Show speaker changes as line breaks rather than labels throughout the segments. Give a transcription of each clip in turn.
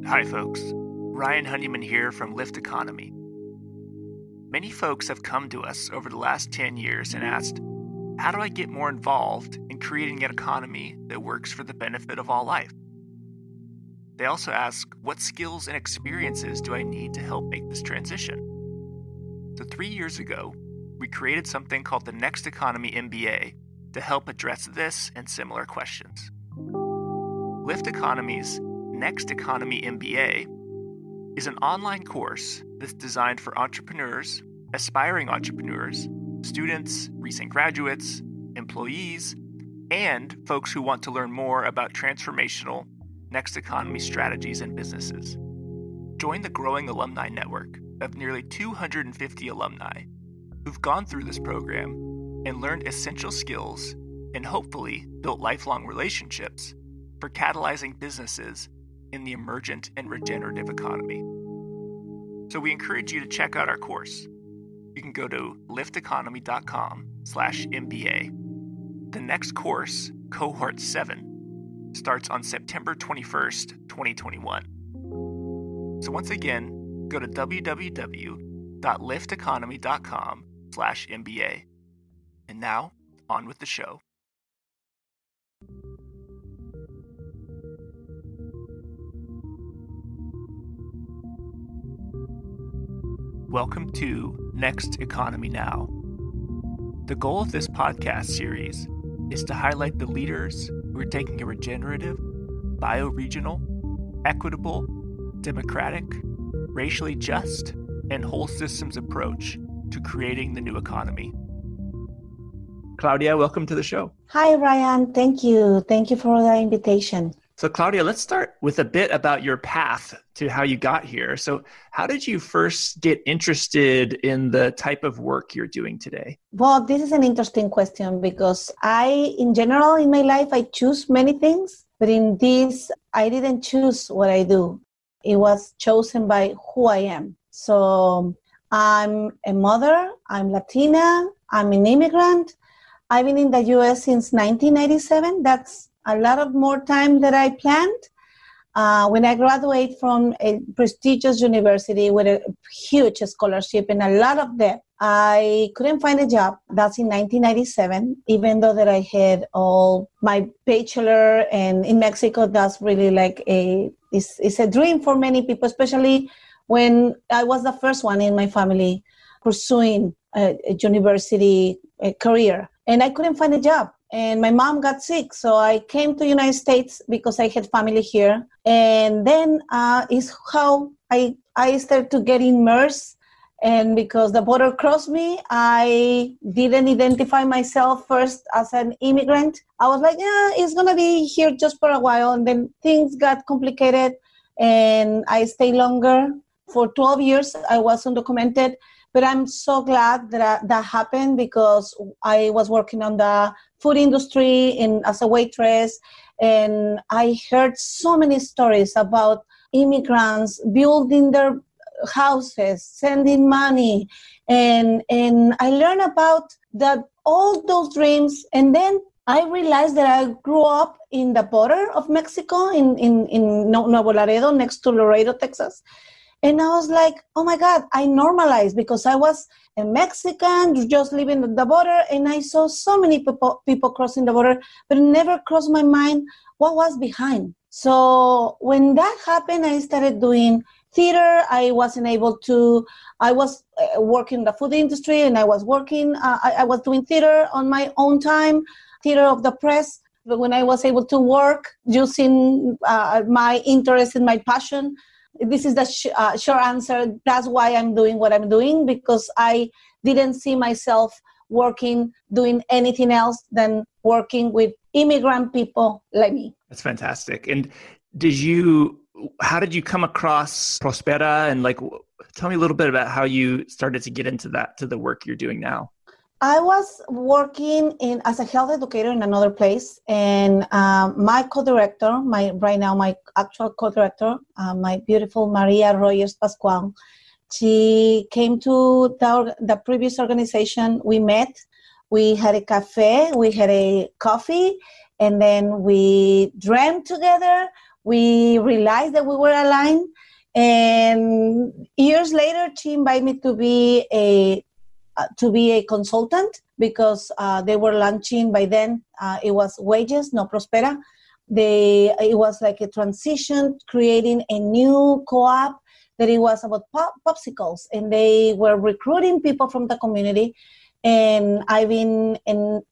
Hi folks, Ryan Honeyman here from Lift Economy. Many folks have come to us over the last 10 years and asked, how do I get more involved in creating an economy that works for the benefit of all life? They also ask, what skills and experiences do I need to help make this transition? So 3 years ago, we created something called the Next Economy MBA to help address this and similar questions. Lift Economy's Next Economy MBA is an online course that's designed for entrepreneurs, aspiring entrepreneurs, students, recent graduates, employees, and folks who want to learn more about transformational next economy strategies and businesses. Join the growing alumni network of nearly 250 alumni who've gone through this program and learned essential skills and hopefully built lifelong relationships for catalyzing businesses in the emergent and regenerative economy. So we encourage you to check out our course. You can go to lifteconomy.com/MBA. The next course, Cohort 7, starts on September 21st, 2021. So once again, go to www.lifteconomy.com/MBA. And now, on with the show. Welcome to Next Economy Now. The goal of this podcast series is to highlight the leaders who are taking a regenerative, bioregional, equitable, democratic, racially just, and whole systems approach to creating the new economy. Claudia, welcome to the show.
Hi, Ryan. Thank you. Thank you for the invitation.
So Claudia, let's start with a bit about your path to how you got here. So how did you first get interested in the type of work you're doing today?
Well, this is an interesting question because in general, in my life, I choose many things, but in this, I didn't choose what I do. It was chosen by who I am. So I'm a mother, I'm Latina, I'm an immigrant. I've been in the U.S. since 1997. That's a lot of more time than I planned. When I graduated from a prestigious university with a huge scholarship and a lot of debt, I couldn't find a job. That's in 1997, even though that I had all my bachelor, and in Mexico, that's really like it's a dream for many people, especially when I was the first one in my family pursuing a university career. And I couldn't find a job. And my mom got sick, so I came to the United States because I had family here. And then is how I started to get immersed. And because the border crossed me, I didn't identify myself first as an immigrant. I was like, yeah, it's going to be here just for a while. And then things got complicated, and I stayed longer. For 12 years, I was undocumented. But I'm so glad that that happened because I was working on the food industry as a waitress, and I heard so many stories about immigrants building their houses, sending money, and I learned about all those dreams. And then I realized that I grew up in the border of Mexico in Nuevo Laredo, next to Laredo, Texas. And I was like, oh my God, I normalized because I was a Mexican just living at the border, and I saw so many people crossing the border, but it never crossed my mind what was behind. So when that happened, I started doing theater. I was working in the food industry, and I was doing theater on my own time, theater of the press. But when I was able to work using my interest and my passion, this is the short answer. That's why I'm doing what I'm doing, because I didn't see myself doing anything else than working with immigrant people like me.
That's fantastic. And how did you come across Prospera? And tell me a little bit about how you started to get into the work you're doing now.
I was working as a health educator in another place, and my co-director, my actual co-director, my beautiful Maria Arroyo Pascual, she came to the previous organization. We met, we had a cafe, we had a coffee, and then we dreamt together. We realized that we were aligned. And years later, she invited me to be a consultant because they were launching by then. It was Wages, no Prospera. It was like a transition, creating a new co-op that it was about popsicles, and they were recruiting people from the community. And I've been an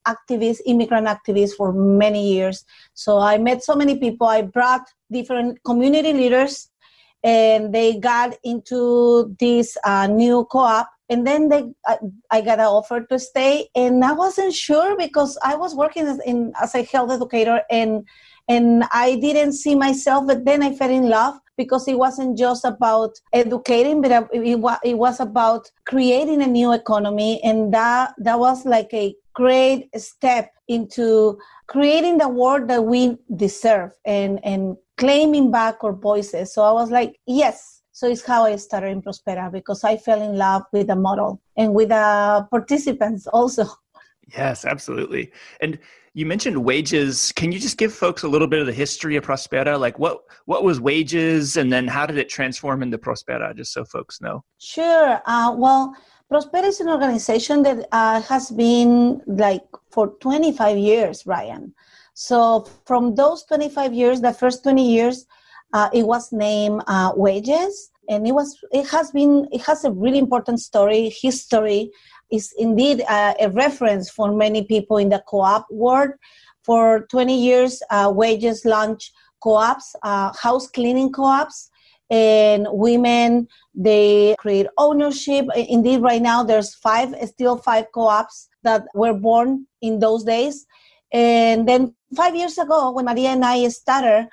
immigrant activist for many years. So I met so many people. I brought different community leaders, and they got into this new co-op. And then I got an offer to stay, and I wasn't sure because I was working as a health educator, and I didn't see myself. But then I fell in love because it wasn't just about educating, but it was about creating a new economy, and that was like a great step into creating the world that we deserve and claiming back our voices. So I was like, yes. So it's how I started in Prospera, because I fell in love with the model and with the participants also.
Yes, absolutely. And you mentioned Wages. Can you just give folks a little bit of the history of Prospera? Like what was Wages, and then how did it transform into Prospera, just so folks know?
Sure. Well, Prospera is an organization that has been like for 25 years, Ryan. So from those 25 years, the first 20 years, it was named Wages, and it has a really important history. Is indeed a reference for many people in the co-op world. For 20 years, Wages launched co-ops, house cleaning co-ops, and women, they create ownership. Indeed, right now there's still five co-ops that were born in those days. And then 5 years ago, when Maria and I started,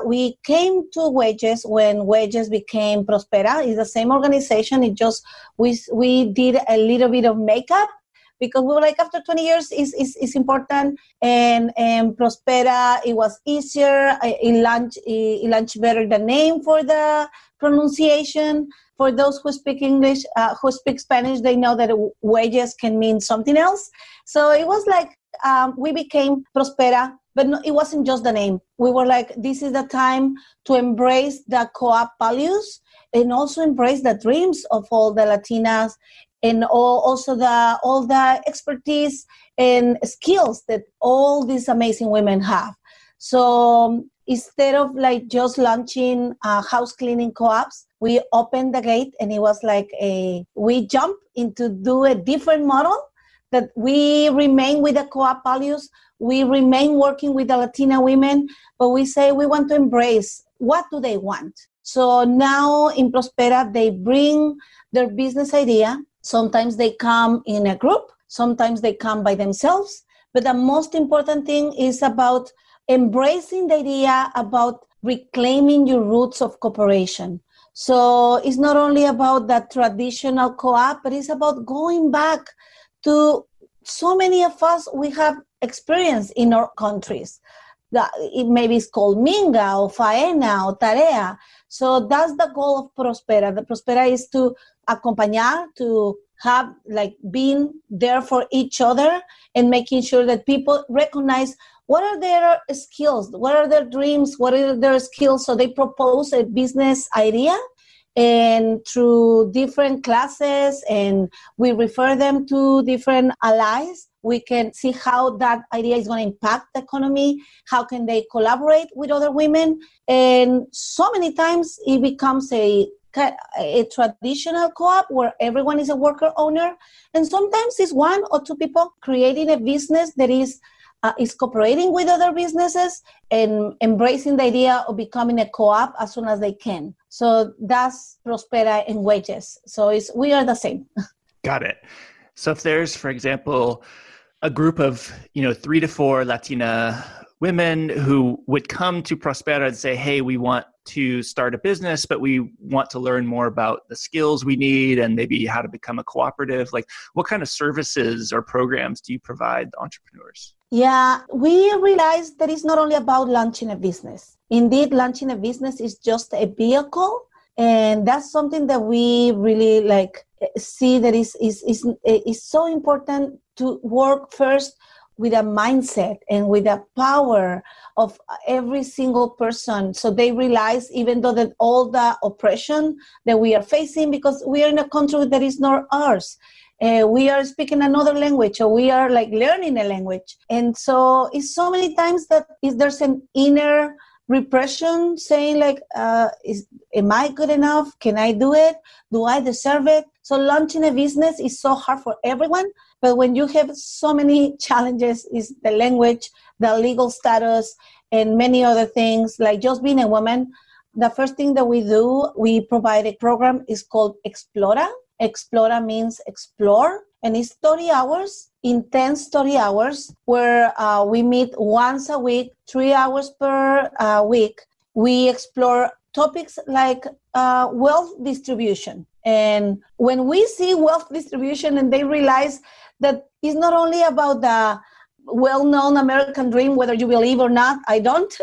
we came to Wages when Wages became Prospera. It's the same organization. It just we did a little bit of makeup because we were like, after 20 years is important, and Prospera, it was easier. It launched better the name for the pronunciation. For those who speak English, who speak Spanish, they know that Wages can mean something else. So it was like we became Prospera. But no, it wasn't just the name. We were like, this is the time to embrace the co-op values and also embrace the dreams of all the Latinas, and also all the expertise and skills that all these amazing women have. So instead of like just launching house cleaning co-ops, we opened the gate, and it was like we jumped into do a different model, that we remain with the co-op values. We remain working with the Latina women, but we say we want to embrace what do they want. So now in Prospera, they bring their business idea. Sometimes they come in a group, sometimes they come by themselves. But the most important thing is about embracing the idea about reclaiming your roots of cooperation. So it's not only about the traditional co-op, but it's about going back to so many of us, we have experience in our countries. It maybe it's called Minga or Faena or Tarea. So that's the goal of Prospera. The Prospera is to acompañar, to have like being there for each other and making sure that people recognize what are their skills, what are their dreams, what are their skills. So they propose a business idea, and through different classes, and we refer them to different allies, we can see how that idea is going to impact the economy, how can they collaborate with other women. And so many times it becomes a traditional co-op where everyone is a worker owner, and sometimes it's one or two people creating a business that is cooperating with other businesses and embracing the idea of becoming a co-op as soon as they can. So that's Prospera and Wages. So we are the same.
Got it. So if there's, for example, a group of 3 to 4 Latina women who would come to Prospera and say, hey, we want to start a business, but we want to learn more about the skills we need and maybe how to become a cooperative, like what kind of services or programs do you provide entrepreneurs?
Yeah, we realized that it's not only about launching a business. Indeed, launching a business is just a vehicle. And that's something that we really see that is so important to work first with a mindset and with the power of every single person. So they realize, even though that all the oppression that we are facing, because we are in a country that is not ours, we are speaking another language, or we are like learning a language. And so it's so many times that there's an inner repression saying like, am I good enough? Can I do it? Do I deserve it? So launching a business is so hard for everyone. But when you have so many challenges, is the language, the legal status, and many other things, like just being a woman. The first thing that we do, we provide a program, is called Explora. Explora means explore, and it's 30 hours, intense 30 hours, where we meet once a week, 3 hours per week. We explore topics like wealth distribution. And when we see wealth distribution and they realize that it's not only about the well-known American dream, whether you believe or not, I don't,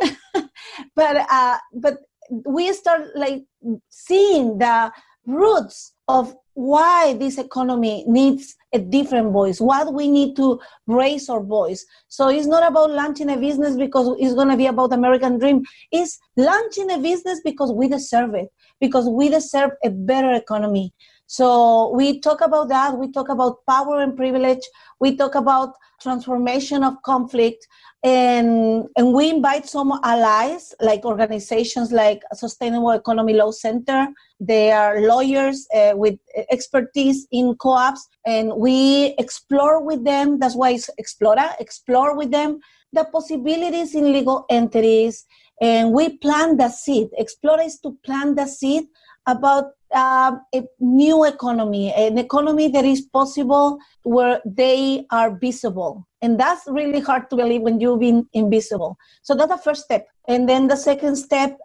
but we start like seeing the roots of why this economy needs a different voice, what we need to raise our voice. So it's not about launching a business because it's going to be about American dream. It's launching a business because we deserve it, because we deserve a better economy. So we talk about that. We talk about power and privilege. We talk about transformation of conflict. And we invite some allies, like organizations like Sustainable Economy Law Center. They are lawyers with expertise in co-ops, and we explore with them. That's why it's Explora. Explore with them the possibilities in legal entities, and we plant the seed. Explora is to plant the seed about a new economy, an economy that is possible where they are visible. And that's really hard to believe when you've been invisible. So that's the first step. And then the second step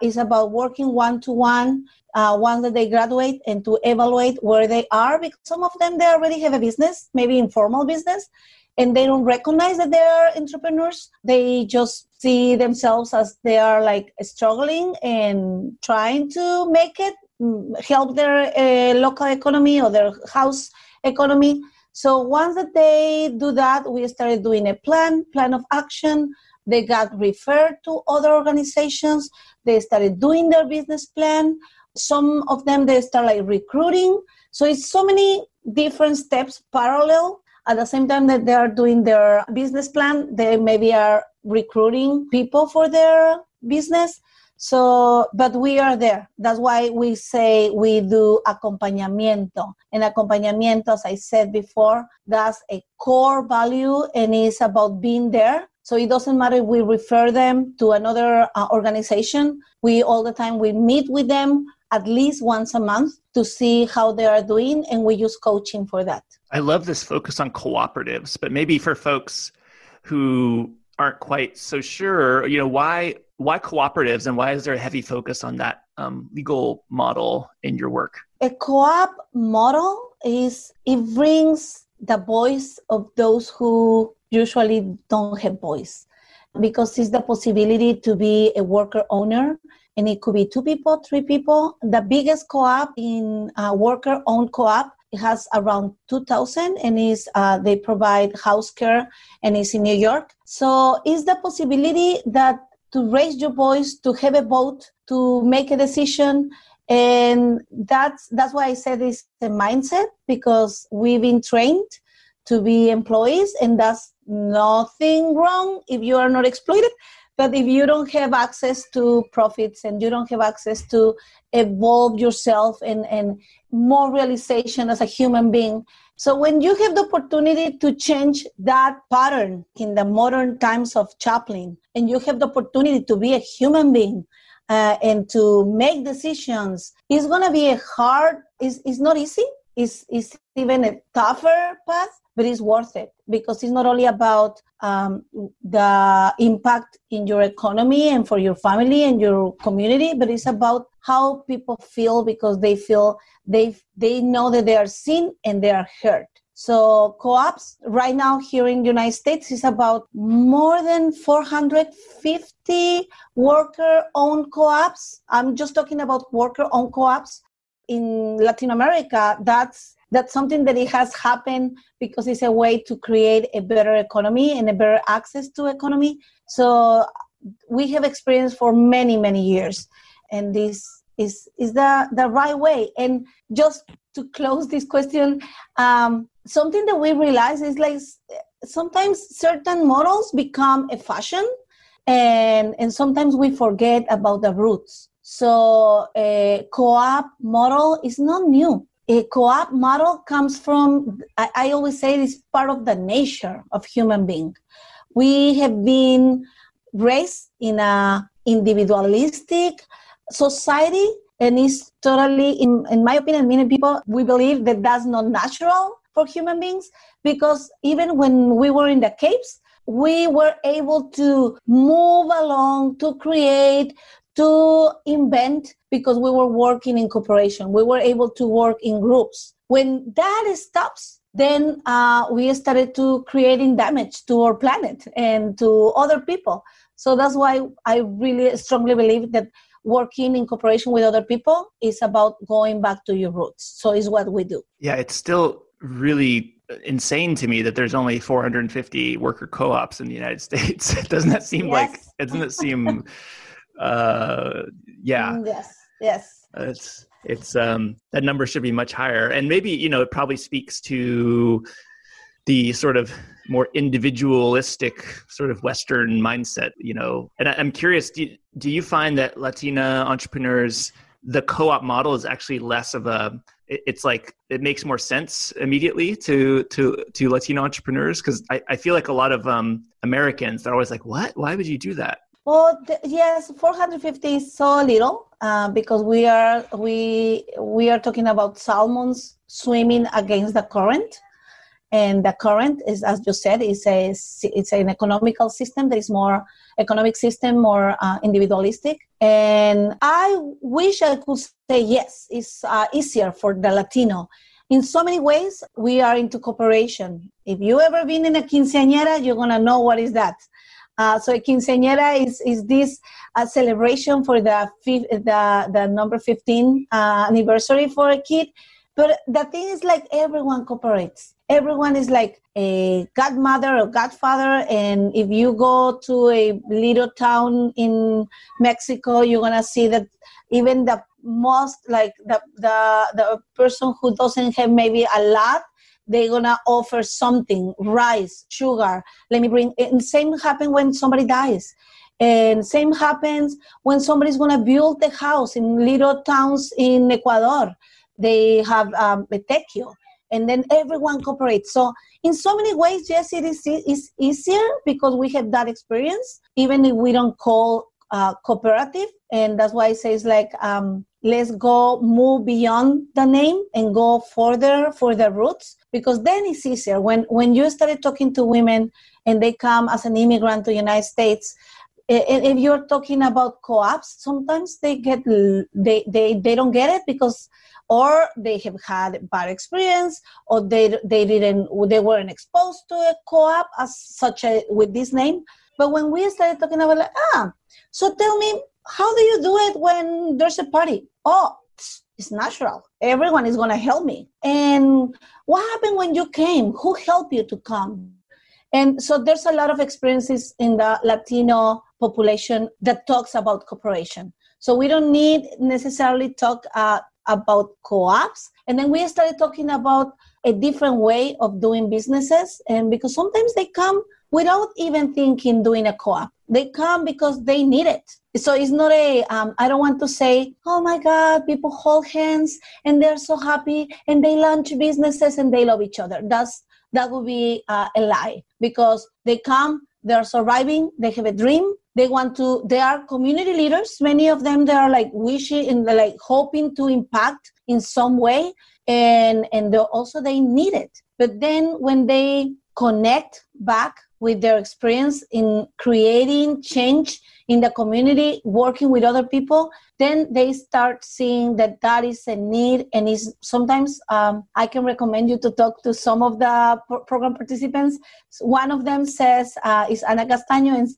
is about working one-to-one once that they graduate, and to evaluate where they are, because some of them, they already have a business, maybe informal business, and they don't recognize that they are entrepreneurs. They just see themselves as they are like struggling and trying to make it, help their local economy or their house economy. So once that they do that, we started doing a plan of action. They got referred to other organizations. They started doing their business plan. Some of them, they start like recruiting. So it's so many different steps parallel. At the same time that they are doing their business plan, they maybe are recruiting people for their business. So, but we are there. That's why we say we do acompañamiento. And acompañamiento, as I said before, that's a core value, and it's about being there. So it doesn't matter if we refer them to another organization. We all the time, we meet with them at least once a month to see how they are doing, and we use coaching for that.
I love this focus on cooperatives, but maybe for folks who aren't quite so sure, why cooperatives, and why is there a heavy focus on that legal model in your work?
A co-op model it brings the voice of those who usually don't have voice, because it's the possibility to be a worker owner, and it could be 2 people, 3 people. The biggest co-op in worker-owned co-op, it has around 2,000, and they provide house care, and it's in New York. So it's the possibility that to raise your voice, to have a vote, to make a decision. And that's why I said it's a mindset, because we've been trained to be employees, and that's nothing wrong if you are not exploited. But if you don't have access to profits, and you don't have access to evolve yourself and more realization as a human being. So when you have the opportunity to change that pattern in the modern times of Chaplin, and you have the opportunity to be a human being and to make decisions, it's going to be it's not easy. It's even a tougher path, but it's worth it, because it's not only about the impact in your economy and for your family and your community, but it's about how people feel, because they feel they know that they are seen and they are heard. So co-ops right now here in the United States is about more than 450 worker-owned co-ops. I'm just talking about worker-owned co-ops. In Latin America, that's That's something that it has happened because it's a way to create a better economy and a better access to economy. So we have experienced for many, many years. And this is the right way. And just to close this question, something that we realize is like sometimes certain models become a fashion, and sometimes we forget about the roots. So a co-op model is not new. A co-op model comes from, I always say, it's part of the nature of human being. We have been raised in a individualistic society, and it's totally, in my opinion, many people, we believe that that's not natural for human beings, because even when we were in the caves, we were able to move along, to create, to invent, because we were working in cooperation. We were able to work in groups. When that stops, then we started to creating damage to our planet and to other people. So that's why I really strongly believe that working in cooperation with other people is about going back to your roots. So it's what we do.
Yeah, it's still really insane to me that there's only 450 worker co-ops in the United States. Doesn't that seem
Yes.
It's that number should be much higher. And maybe, it probably speaks to the sort of more individualistic sort of Western mindset, and I'm curious, do you find that Latina entrepreneurs, the co-op model is actually less of it's like, it makes more sense immediately to Latino entrepreneurs? Because I feel like a lot of Americans, they're always like, what? Why would you do that?
Well, yes, 450 is so little because we are talking about salmons swimming against the current. And the current is, as you said, it's an economical system that is more economic system, more individualistic. And I wish I could say yes, it's easier for the Latino. In so many ways, we are into cooperation. If you ever been in a quinceañera, you're gonna know what is that. So a quinceañera is this celebration for the number 15 anniversary for a kid. But the thing is, like, everyone cooperates. Everyone is like a godmother or godfather. And if you go to a little town in Mexico, you're going to see that even the most, like the person who doesn't have maybe a lot, they're going to offer something, rice, sugar. Let me bring, and same happens when somebody dies. And same happens when somebody's going to build a house in little towns in Ecuador. They have a tequio, and then everyone cooperates. So in so many ways, yes, it is easier because we have that experience, even if we don't call cooperative. And that's why it says like, let's go move beyond the name and go further for the roots, because then it's easier. When you started talking to women and they come as an immigrant to the United States, and if you're talking about co-ops, sometimes they don't get it because or they have had bad experience, or they weren't exposed to a co-op as such with this name. But when we started talking about like, so tell me, how do you do it when there's a party? Oh, it's natural. Everyone is going to help me. And what happened when you came? Who helped you to come? And so there's a lot of experiences in the Latino population that talks about cooperation. So we don't need necessarily talk about co-ops. And then we started talking about a different way of doing businesses. And because sometimes they come without even thinking doing a co-op. They come because they need it. So it's not I don't want to say, oh my God, people hold hands and they're so happy and they launch businesses and they love each other. That would be a lie, because they come, they're surviving, they have a dream. They are community leaders. Many of them, they are like wishing and like hoping to impact in some way. And they need it. But then when they connect back with their experience in creating change in the community, working with other people, then they start seeing that is a need. And is sometimes I can recommend you to talk to some of the program participants. One of them says, is Ana Castaño, and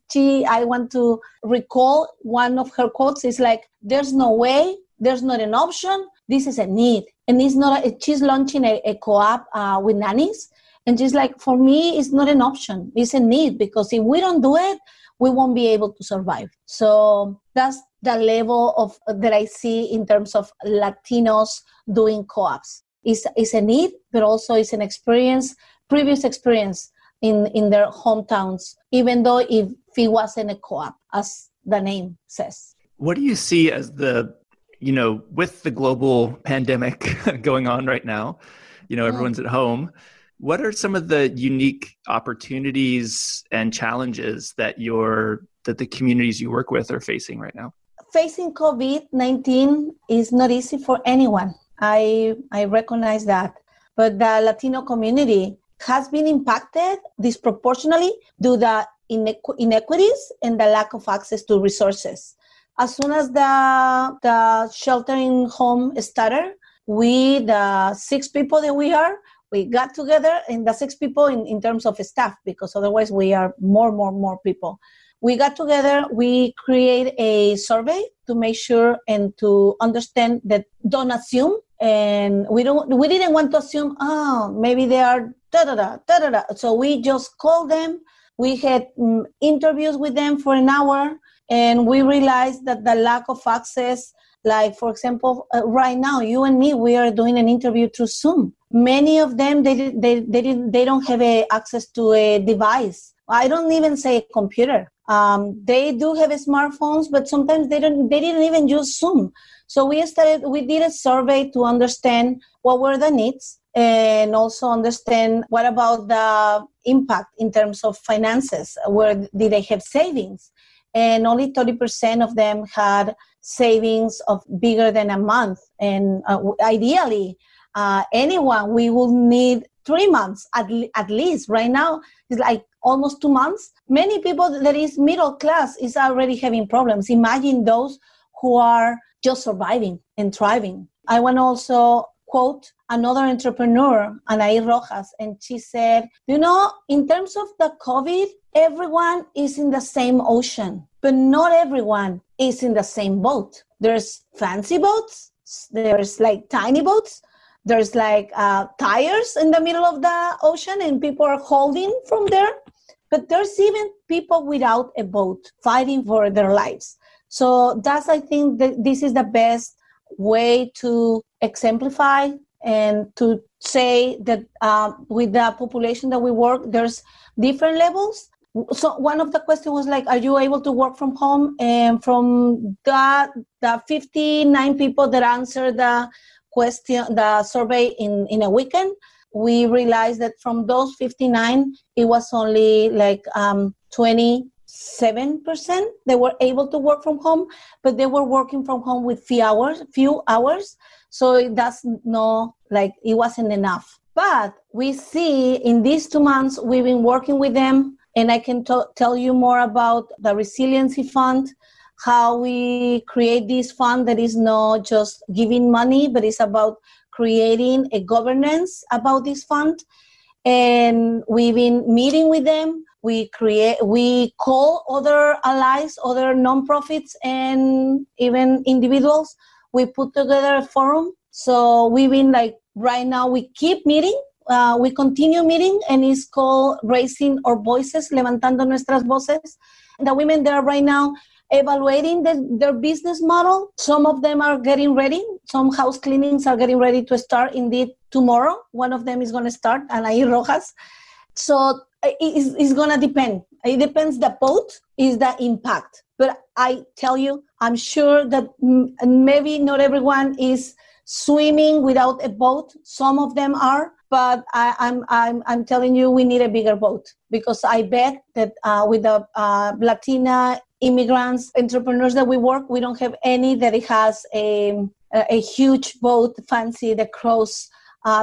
I want to recall one of her quotes is like, there's no way, there's not an option, this is a need. And it's not, she's launching a co-op with nannies. And she's like, for me, it's not an option. It's a need, because if we don't do it, we won't be able to survive. So that's the level of that I see in terms of Latinos doing co-ops. It's a need, but also it's an experience, previous experience in their hometowns, even though if it wasn't a co-op, as the name says.
What do you see as with the global pandemic going on right now, everyone's at home. What are some of the unique opportunities and challenges that the communities you work with are facing right now?
Facing COVID-19 is not easy for anyone. I recognize that. But the Latino community has been impacted disproportionately due to the inequities and the lack of access to resources. As soon as the sheltering home started, the 6 people that we got together, and the 6 people in terms of staff, because otherwise we are more people. We got together, we create a survey to make sure and to understand that don't assume. And we didn't want to assume, maybe they are da-da-da. So we just called them. We had interviews with them for an hour, and we realized that the lack of access, like, for example, right now, you and me, we are doing an interview through Zoom. Many of them, they don't have access to a device. I don't even say a computer. They do have smartphones, but sometimes they didn't even use Zoom. So we did a survey to understand what were the needs, and also understand what about the impact in terms of finances. Where did they have savings? And only 30% of them had savings of bigger than a month. And ideally, anyone, we will need 3 months at least. Right now, it's like almost 2 months. Many people that is middle class is already having problems. Imagine those who are just surviving and thriving. I want to also quote another entrepreneur, Anaí Rojas, and she said, in terms of the COVID, everyone is in the same ocean, but not everyone is in the same boat. There's fancy boats, there's like tiny boats, there's like tires in the middle of the ocean and people are holding from there. But there's even people without a boat fighting for their lives. So I think that this is the best way to exemplify and to say that with the population that we work, there's different levels. So one of the questions was like, are you able to work from home? And from the 59 people that answered the survey in a weekend, we realized that from those 59, it was only like 27% they were able to work from home, but they were working from home with few hours. So that's it wasn't enough. But we see in these 2 months, we've been working with them, and I can tell you more about the Resiliency Fund, how we create this fund that is not just giving money, but it's about creating a governance about this fund. And we've been meeting with them. We call other allies, other nonprofits, and even individuals. We put together a forum. So we've been right now we keep meeting. We continue meeting, and it's called Raising Our Voices, Levantando Nuestras Voces. The women there right now evaluating their business model. Some of them are getting ready. Some house cleanings are getting ready to start indeed tomorrow. One of them is going to start, Anaí Rojas. So it's going to depend. It depends. The boat is the impact. But I tell you, I'm sure that maybe not everyone is swimming without a boat. Some of them are. But I'm telling you, we need a bigger boat, because I bet that with the Latina immigrants, entrepreneurs that we work, we don't have any that it has a huge boat, fancy, that cross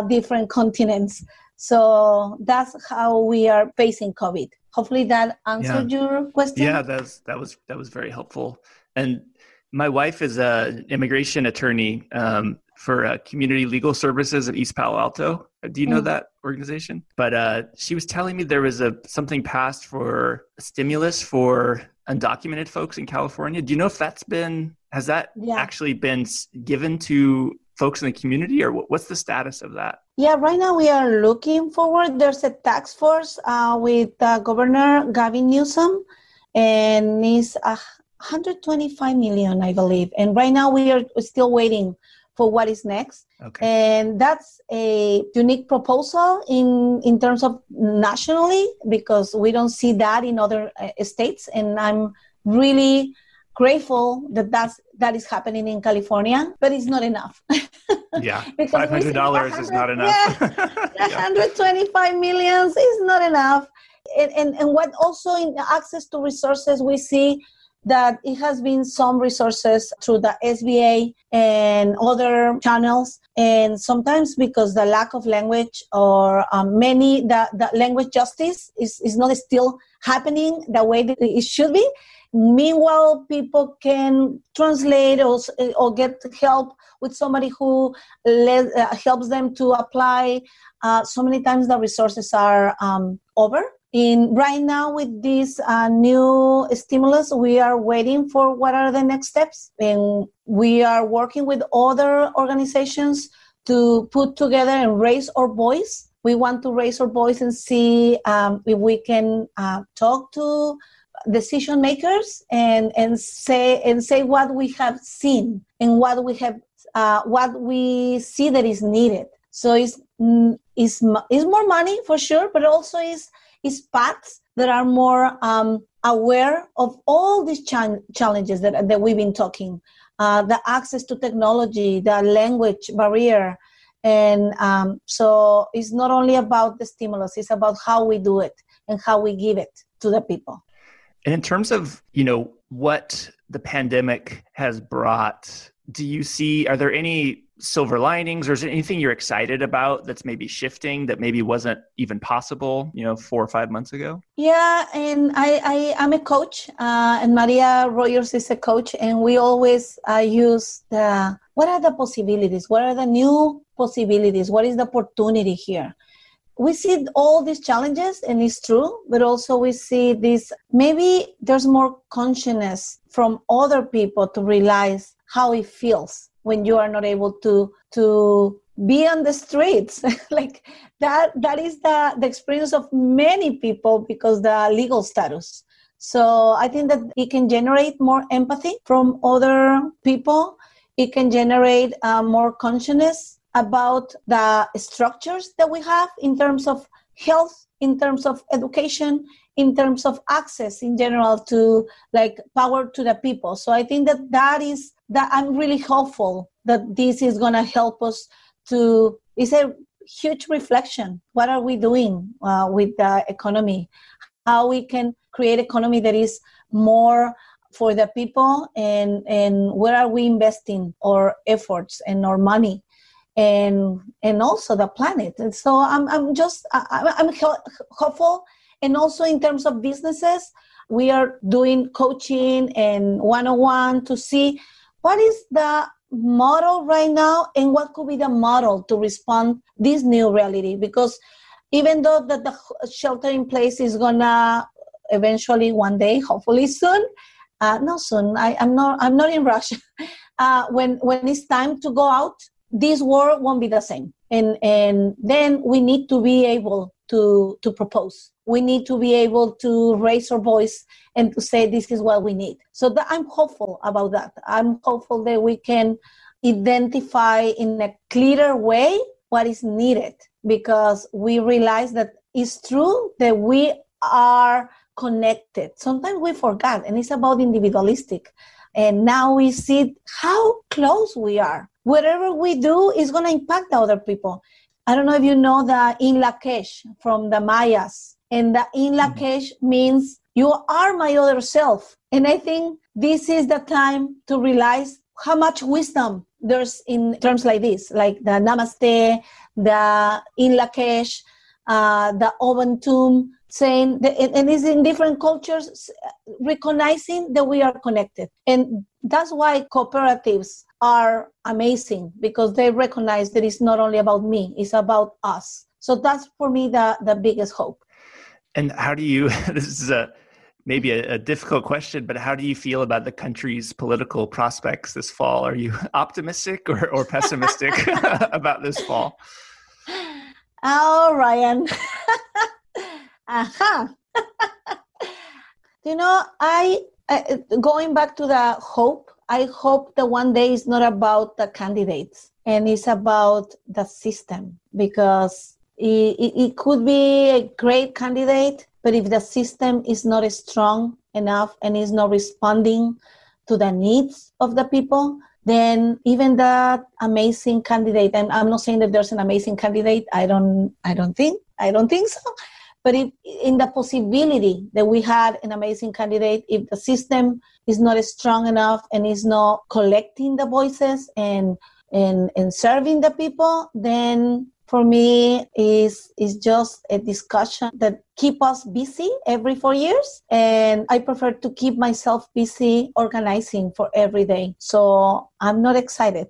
different continents. So that's how we are facing COVID. Hopefully that answered your question.
Yeah, that was very helpful. And my wife is an immigration attorney for Community Legal Services at East Palo Alto. Do you know that organization? But she was telling me there was something passed for a stimulus for undocumented folks in California. Do you know if has that actually been given to folks in the community, or what's the status of that?
Yeah, right now we are looking forward. There's a task force with Governor Gavin Newsom, and it's 125 million, I believe. And right now we are still waiting for what is next.
Okay.
And that's a unique proposal in terms of nationally, because we don't see that in other states. And I'm really grateful that is happening in California, but it's not enough.
Yeah, $500 is not enough.
Yeah, 125 millions is not enough. And what also in access to resources, we see that it has been some resources through the SBA and other channels. And sometimes because the lack of language or the language justice is not still happening the way that it should be. Meanwhile, people can translate or get help with somebody who helps them to apply. So many times the resources are over. Right now with this new stimulus, we are waiting for what are the next steps. And we are working with other organizations to put together and raise our voice. We want to raise our voice and see if we can talk to decision makers and say what we have seen and what we see that is needed. So it's more money for sure, but also is paths that are more aware of all these challenges that we've been talking. The access to technology, the language barrier. And so it's not only about the stimulus, it's about how we do it and how we give it to the people.
And in terms of, what the pandemic has brought, are there any silver linings, or is there anything you're excited about that's maybe shifting that maybe wasn't even possible, 4 or 5 months ago?
Yeah, and I'm a coach, and Maria Rogers is a coach, and we always use what are the possibilities? What are the new possibilities? What is the opportunity here? We see all these challenges, and it's true, but also we see this, maybe there's more consciousness from other people to realize how it feels when you are not able to be on the streets. Like that is the experience of many people because the legal status. So I think that it can generate more empathy from other people. It can generate more consciousness about the structures that we have in terms of health, in terms of education, in terms of access in general to power to the people. So I think that I'm really hopeful that this is going to help us it's a huge reflection. What are we doing with the economy? How we can create economy that is more for the people, and where are we investing our efforts and our money? And also the planet. And so I'm hopeful. And also in terms of businesses, we are doing coaching and one-on-one to see what is the model right now and what could be the model to respond this new reality. Because even though that the shelter in place is gonna eventually one day, hopefully soon, not soon. I'm not in rush. When it's time to go out, this world won't be the same. And then we need to be able to propose. We need to be able to raise our voice and to say this is what we need. So I'm hopeful about that. I'm hopeful that we can identify in a clearer way what is needed, because we realize that it's true that we are connected. Sometimes we forget, and it's about individualistic. And now we see how close we are. Whatever we do is going to impact the other people. I don't know if you know the In Lakesh from the Mayas. And the In Lakesh means you are my other self. And I think this is the time to realize how much wisdom there's in terms like this, like the Namaste, the In Lakesh, the Oventum, saying that, and it's in different cultures, recognizing that we are connected. And that's why cooperatives are amazing, because they recognize that it's not only about me, it's about us. So that's for me the biggest hope.
And how do you, this is maybe a difficult question, but how do you feel about the country's political prospects this fall? Are you optimistic or pessimistic about this fall?
Oh, Ryan. Uh-huh. I going back to the hope, I hope that one day it's not about the candidates and it's about the system, because it could be a great candidate, but if the system is not strong enough and is not responding to the needs of the people, then even that amazing candidate, and I'm not saying that there's an amazing candidate, I don't think so. But if in the possibility that we had an amazing candidate, if the system is not strong enough and is not collecting the voices and serving the people, then for me is just a discussion that keep us busy every 4 years. And I prefer to keep myself busy organizing for every day. So I'm not excited.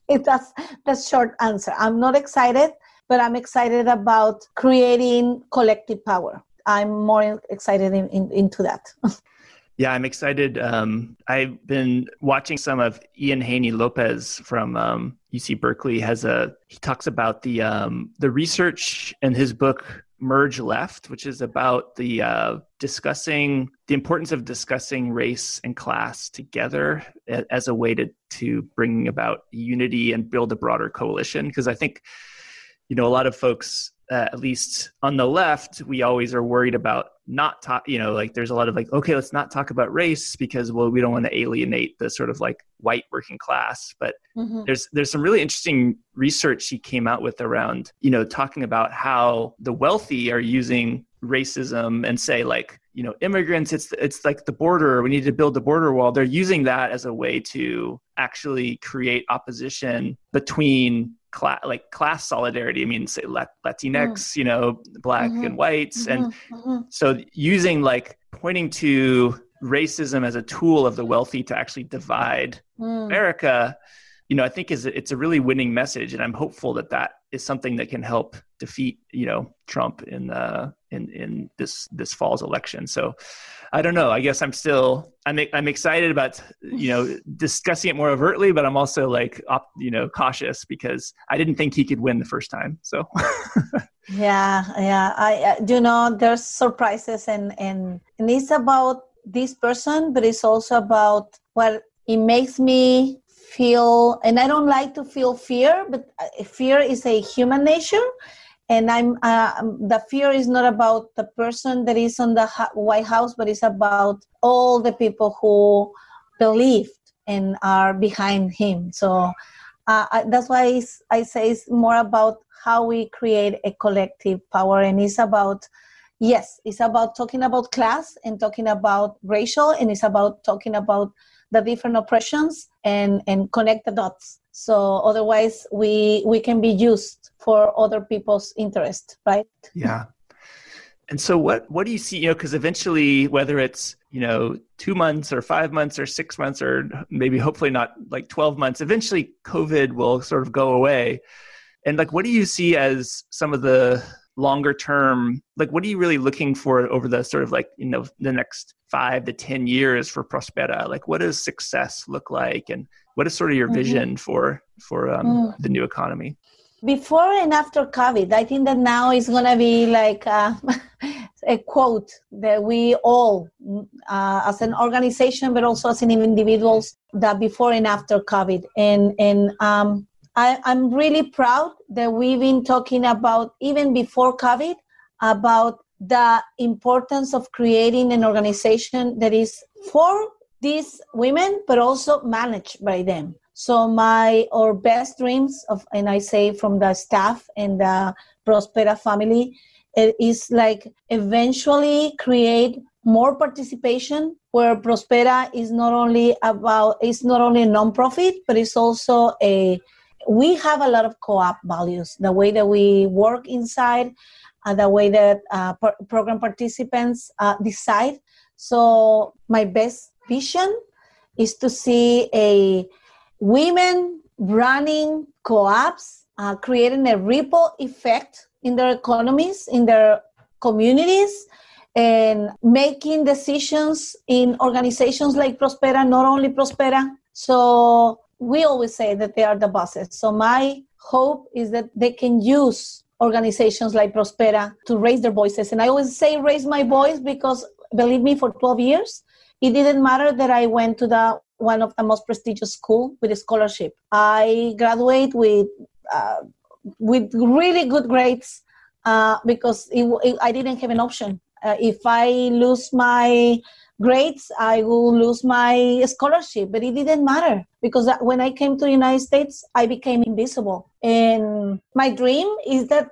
That's the short answer. I'm not excited, but I'm excited about creating collective power. I'm more excited into that.
Yeah, I'm excited. I've been watching some of Ian Haney Lopez from UC Berkeley. He talks about the research in his book Merge Left, which is about the discussing the importance of discussing race and class together as a way to bring about unity and build a broader coalition. Because I think, a lot of folks, at least on the left, we always are worried about not talk, there's a lot of okay, let's not talk about race because, well, we don't want to alienate the sort of white working class. But there's some really interesting research he came out with around, talking about how the wealthy are using racism and say immigrants, it's like the border, we need to build the border wall. They're using that as a way to actually create opposition between class solidarity. I mean, say Latinx, Black and whites. And so using pointing to racism as a tool of the wealthy to actually divide America, I think it's a really winning message. And I'm hopeful that is something that can help defeat, Trump in this fall's election. So I don't know. I guess I'm excited about, discussing it more overtly, but I'm also cautious because I didn't think he could win the first time. So
yeah. I there's surprises and it's about this person, but it's also about what it makes me feel. And I don't like to feel fear, but fear is a human nature. And the fear is not about the person that is on the White House, but it's about all the people who believed and are behind him. So that's why I say it's more about how we create a collective power. And it's about talking about class and talking about racial, and it's about talking about the different oppressions and connect the dots. So otherwise we can be used for other people's interest, right?
Yeah. And so what do you see, because eventually, whether it's, 2 months or 5 months or 6 months, or maybe hopefully not 12 months, eventually COVID will sort of go away. And what do you see as some of the longer term, what are you really looking for over the sort of the next 5 to 10 years for Prospera? What does success look like? And what is sort of your vision for the new economy?
Before and after COVID, I think that now is going to be a quote that we all, as an organization, but also as an individuals, that before and after COVID. And I'm really proud that we've been talking about, even before COVID, about the importance of creating an organization that is for these women, but also managed by them. So our best dreams and I say from the staff and the Prospera family, it is eventually create more participation where Prospera is not only a nonprofit, but it's also we have a lot of co-op values, the way that we work inside, the way that program participants decide. So my best vision is to see a women running co-ops, creating a ripple effect in their economies, in their communities, and making decisions in organizations like Prospera, not only Prospera. So we always say that they are the bosses. So my hope is that they can use organizations like Prospera to raise their voices. And I always say raise my voice because, believe me, for 12 years, it didn't matter that I went to one of the most prestigious school with a scholarship. I graduate with really good grades because I didn't have an option. If I lose my grades, I will lose my scholarship, but it didn't matter because when I came to the United States, I became invisible. And my dream is that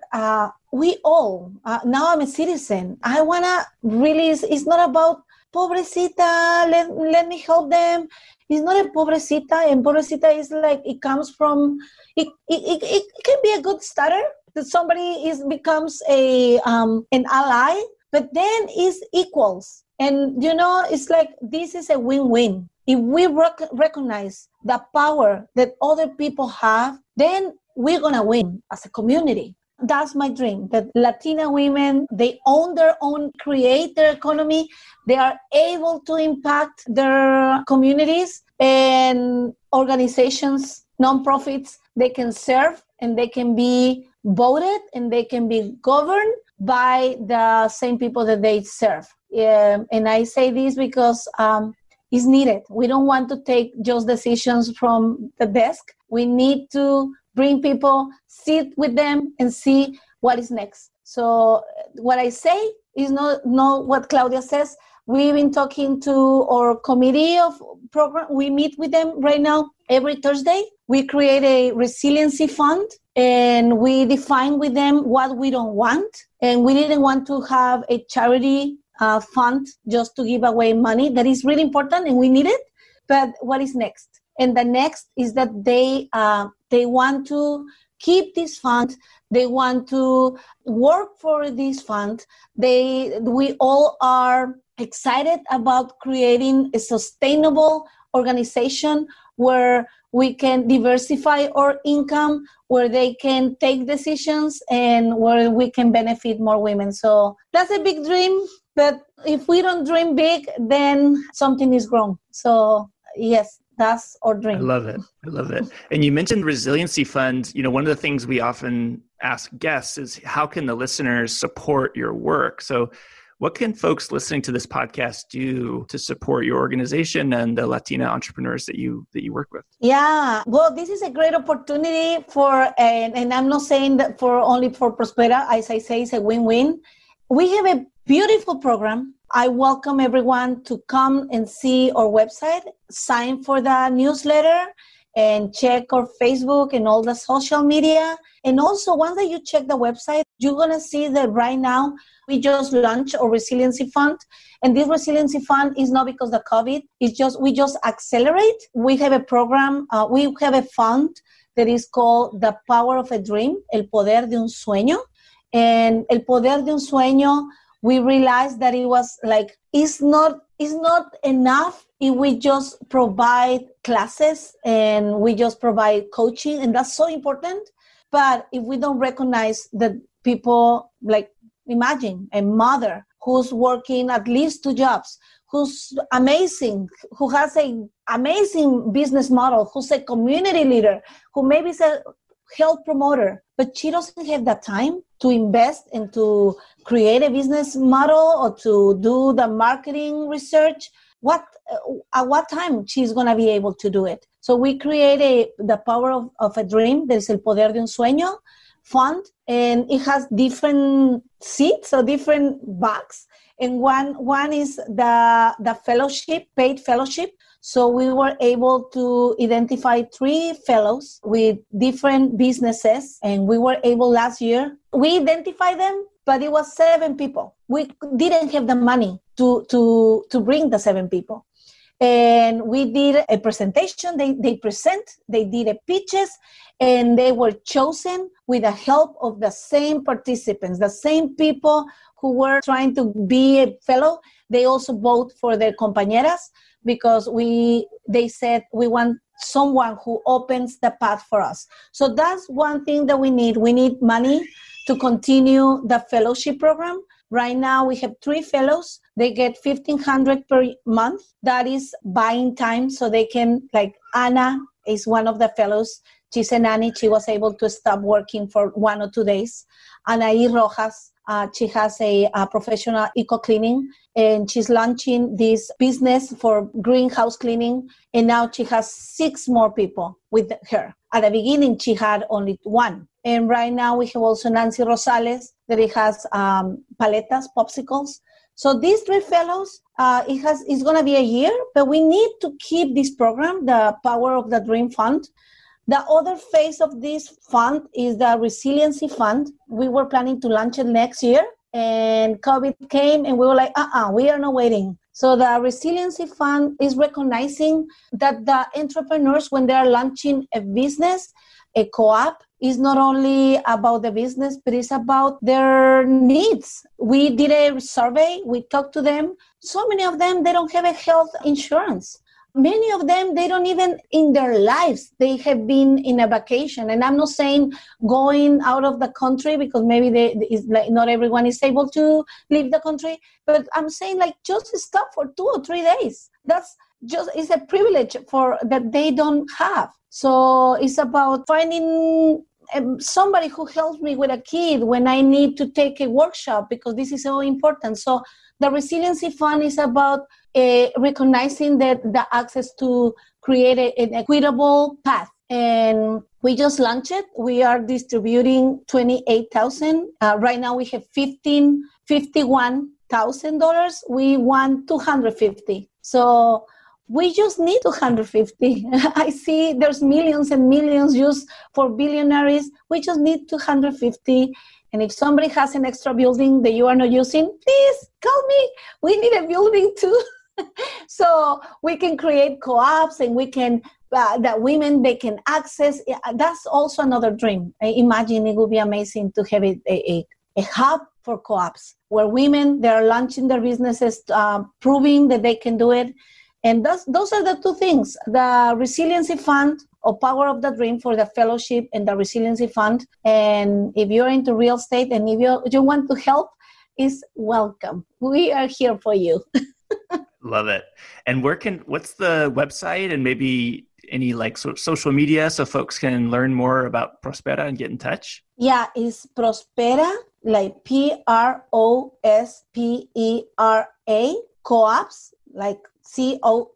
we all, now I'm a citizen. I want to really, it's not about pobrecita, let me help them. It's not a pobrecita, and pobrecita is like, it comes from, it can be a good starter, that somebody becomes an ally, but then is equals. And, it's like, this is a win-win. If we recognize the power that other people have, then we're going to win as a community. That's my dream, that Latina women, they own their own, create their economy. They are able to impact their communities, and organizations, nonprofits, they can serve and they can be voted and they can be governed by the same people that they serve. And I say this because it's needed. We don't want to take just decisions from the desk. We need to bring people, sit with them, and see what is next. So what I say is not what Claudia says. We've been talking to our committee of program. We meet with them right now every Thursday. We create a resiliency fund, and we define with them what we don't want. And we didn't want to have a charity fund just to give away money. That is really important, and we need it. But what is next? And the next is that they want to keep this fund. They want to work for this fund. We all are excited about creating a sustainable organization where we can diversify our income, where they can take decisions, and where we can benefit more women. So that's a big dream. But if we don't dream big, then something is wrong. So yes, that's our dream.
I love it. And you mentioned Resiliency Fund. One of the things we often ask guests is, how can the listeners support your work? So what can folks listening to this podcast do to support your organization and the Latina entrepreneurs that you work with?
Yeah, well, this is a great opportunity and I'm not saying that only for Prospera. As I say, it's a win-win. We have a beautiful program. I welcome everyone to come and see our website, sign for the newsletter, and check our Facebook and all the social media. And also, once that you check the website, you're going to see that right now we just launched our Resiliency Fund. And this Resiliency Fund is not because of COVID. We just accelerate. We have a program. We have a fund that is called The Power of a Dream, El Poder de un Sueño. And El Poder de un Sueño, we realized that it was like, it's not enough if we just provide classes and we just provide coaching, and that's so important. But if we don't recognize that people, like, imagine a mother who's working at least 2 jobs, who's amazing, who has an amazing business model, who's a community leader, who maybe is a health promoter, but she doesn't have the time to invest and to create a business model or to do the marketing research. At what time she's going to be able to do it? So we create the Power of a Dream. There's El Poder de un Sueño fund, and it has different seats or different bucks. And one is the fellowship, paid fellowship. So we were able to identify 3 fellows with different businesses, and we were able last year. We identified them, but it was 7 people. We didn't have the money to bring the 7 people. And we did a presentation. They did a pitches, and they were chosen with the help of the same participants, the same people who were trying to be a fellow. They also vote for their compañeras, because they said we want someone who opens the path for us. So that's one thing that we need. We need money to continue the fellowship program, Right now, we have 3 fellows. They get $1,500 per month. That is buying time so they can, like Anna is one of the fellows. She's a nanny. She was able to stop working for 1 or 2 days. Anaí Rojas, she has a professional eco-cleaning, and she's launching this business for greenhouse cleaning. And now she has 6 more people with her. At the beginning, she had only 1. And right now, we have also Nancy Rosales, that it has paletas, popsicles. So these 3 fellows, it's going to be a year, but we need to keep this program, the Power of the Dream Fund. The other phase of this fund is the Resiliency Fund. We were planning to launch it next year, and COVID came, and we were like, we are not waiting. So the Resiliency Fund is recognizing that the entrepreneurs, when they are launching a business, a co-op, is not only about the business, but it's about their needs. We did a survey. We talked to them. So many of them, they don't have a health insurance. Many of them, they don't even in their lives, they have been in a vacation. And I'm not saying going out of the country, because maybe not everyone is able to leave the country. But I'm saying, like, just stop for 2 or 3 days. It's a privilege that they don't have. So it's about finding somebody who helps me with a kid when I need to take a workshop, because this is so important. So the Resiliency Fund is about recognizing that the access to create an equitable path. And we just launched it. We are distributing $28,000. Right now we have $51,000. We want $250,000. So we just need $250,000. I see there's millions and millions used for billionaires. We just need $250,000. And if somebody has an extra building that you are not using, please call me. We need a building too. So we can create co-ops, and we can, that women, they can access. That's also another dream. I imagine it would be amazing to have a hub for co-ops where women, they are launching their businesses, proving that they can do it. And those are the 2 things, the Resiliency Fund, or Power of the Dream, for the fellowship, and the Resiliency Fund. And if you're into real estate and if you want to help, is welcome. We are here for you.
Love it. And what's the website, and maybe any social media so folks can learn more about Prospera and get in touch?
Yeah, it's Prospera, like Prospera, co-ops, like COOPS.org,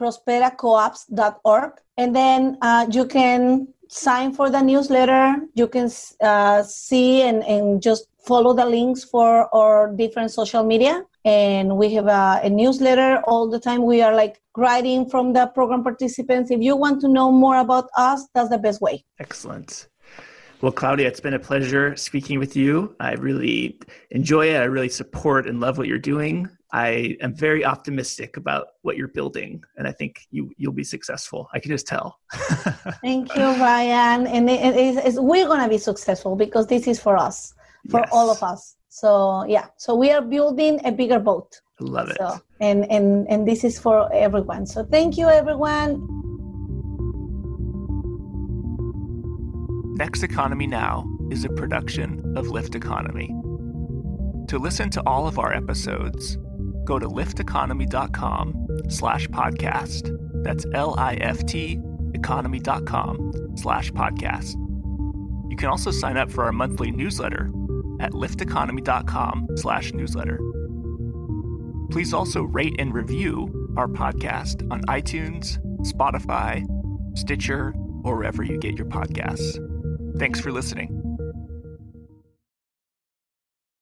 prosperacoops.org. And then you can sign for the newsletter. You can see and just follow the links for our different social media. And we have a newsletter all the time. We are writing from the program participants. If you want to know more about us, that's the best way.
Excellent. Well, Claudia, it's been a pleasure speaking with you. I really enjoy it. I really support and love what you're doing. I am very optimistic about what you're building, and I think you'll be successful. I can just tell.
Thank you, Ryan. And we're going to be successful, because this is for us, for all of us. So, yeah. So we are building a bigger boat.
Love it.
So, and this is for everyone. So thank you, everyone.
Next Economy Now is a production of Lift Economy. To listen to all of our episodes, go to lifteconomy.com/podcast. That's LIFT economy.com/podcast. You can also sign up for our monthly newsletter at lifteconomy.com/newsletter. Please also rate and review our podcast on iTunes, Spotify, Stitcher, or wherever you get your podcasts. Thanks for listening.